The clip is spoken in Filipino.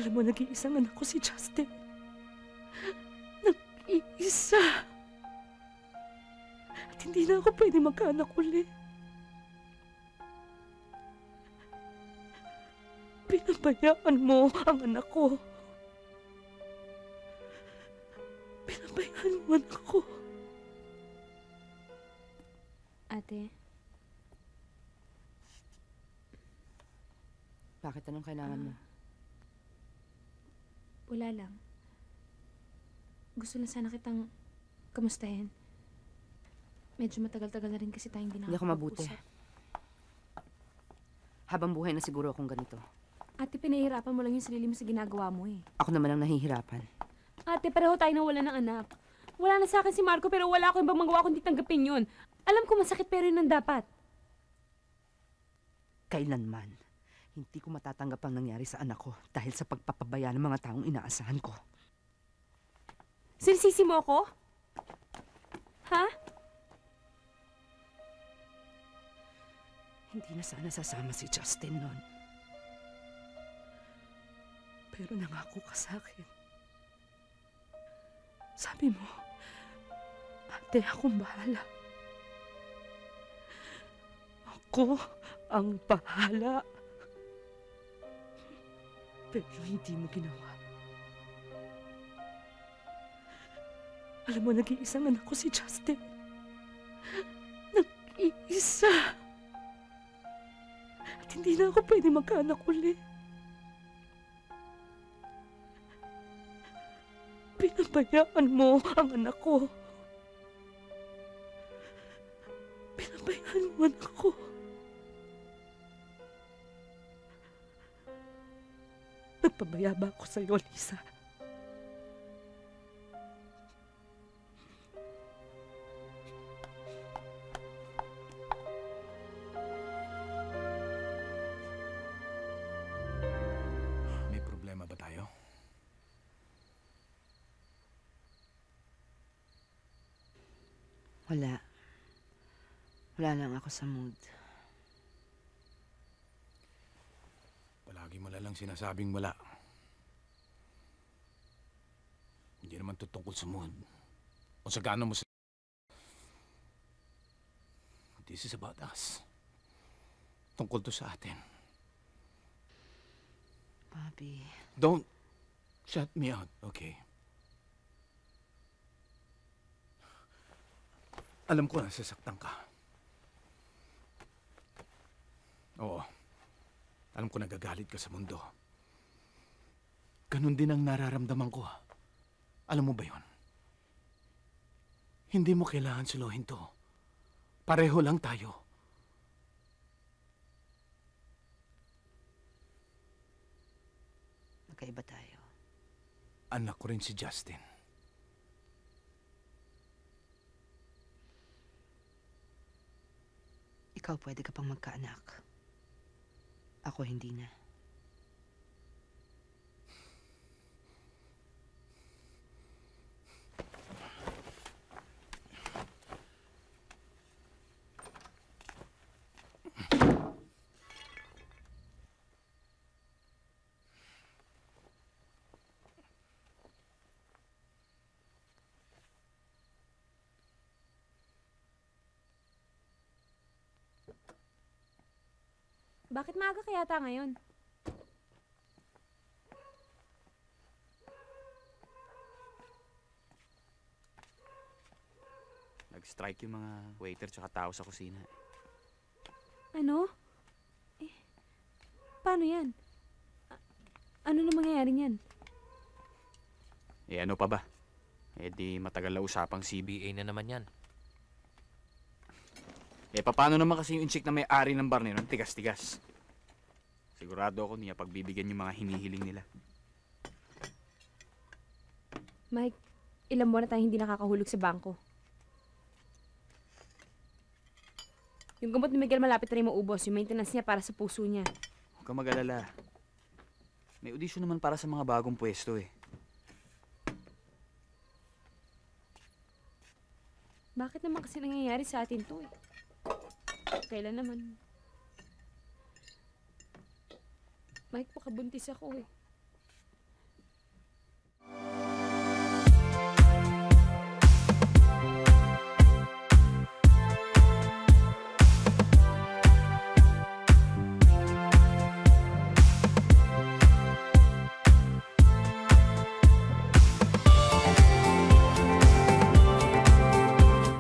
Alam mo, nag-iisang anak ko si Justin. Nag-iisa. At hindi na ako pwede magkaanak uli. Pinabayaan mo ang anak ko. Pinabayaan mo anak ko. Ate, Bakit? Anong kailangan mo? wala lang. Gusto na sana kitang kamustahin. Medyo matagal-tagal na rin kasi tayong hindi Hindi ako mabuti. nakakapag-usap. Habang buhay na siguro akong ganito. Ate, pinahihirapan mo lang yung sarili mo sa ginagawa mo eh. Ako naman ang nahihirapan. Ate, pareho tayo nang wala ng anak. Wala na sa akin si Marco pero wala akong ibang magawa kundi tanggapin yun. Alam ko masakit pero yun ang dapat. Kailanman, hindi ko matatanggap ang nangyari sa anak ko dahil sa pagpapabaya ng mga taong inaasahan ko. Sinisisi mo ako? Ha? Hindi na sana sasama si Justin noon. Pero nangako ka sa akin. Sabi mo, ate, akong bahala. Ako ang bahala. Pero hindi mo ginawa. Alam mo, nag-iisang anak ko si Justin. Nag-iisa. At hindi na ako pwede magkaanak uli. Pinabayaan mo ang anak ko. Pinabayaan mo anak ko. Nagpabaya ba ako sa'yo, Lisa? May problema ba tayo? Wala. Wala lang ako sa mood. Palagi mo lang sinasabing wala. Hindi naman to tungkol sa mood. O sa gaano mo sa... This is about us. Tungkol to sa atin. Bobby. Don't shut me out, okay? Alam ko na sasaktan ka. Oo. Alam ko nagagalit ka sa mundo. Ganun din ang nararamdaman ko. Alam mo ba yon? Hindi mo kailangan suluhin to. Pareho lang tayo. Magkaiba tayo. Anak ko rin si Justin. Ikaw pwede ka pang magkaanak. Ako hindi na. Bakit maaga kaya yata ngayon? Nag-strike yung mga waiter tsaka tao sa kusina. Ano? Eh, paano yan? Ano na mangyayari niyan? Eh ano pa ba? Eh di matagal na usapang CBA na naman yan. Eh paano naman kasi yung insik na may-ari ng bar nila, tigas-tigas. Sigurado ako niya pagbibigyan yung mga hinihiling nila. Mike, ilang buwan na tayo hindi nakakahulog sa bangko. Yung gamot ni Miguel malapit na rin maubos. Yung maintenance niya para sa puso niya. Huwag kang mag-alala. May audition naman para sa mga bagong pwesto eh. Bakit naman kasi nangyayari sa atin to eh? Kailan naman? Mike, pakabuntis ako eh.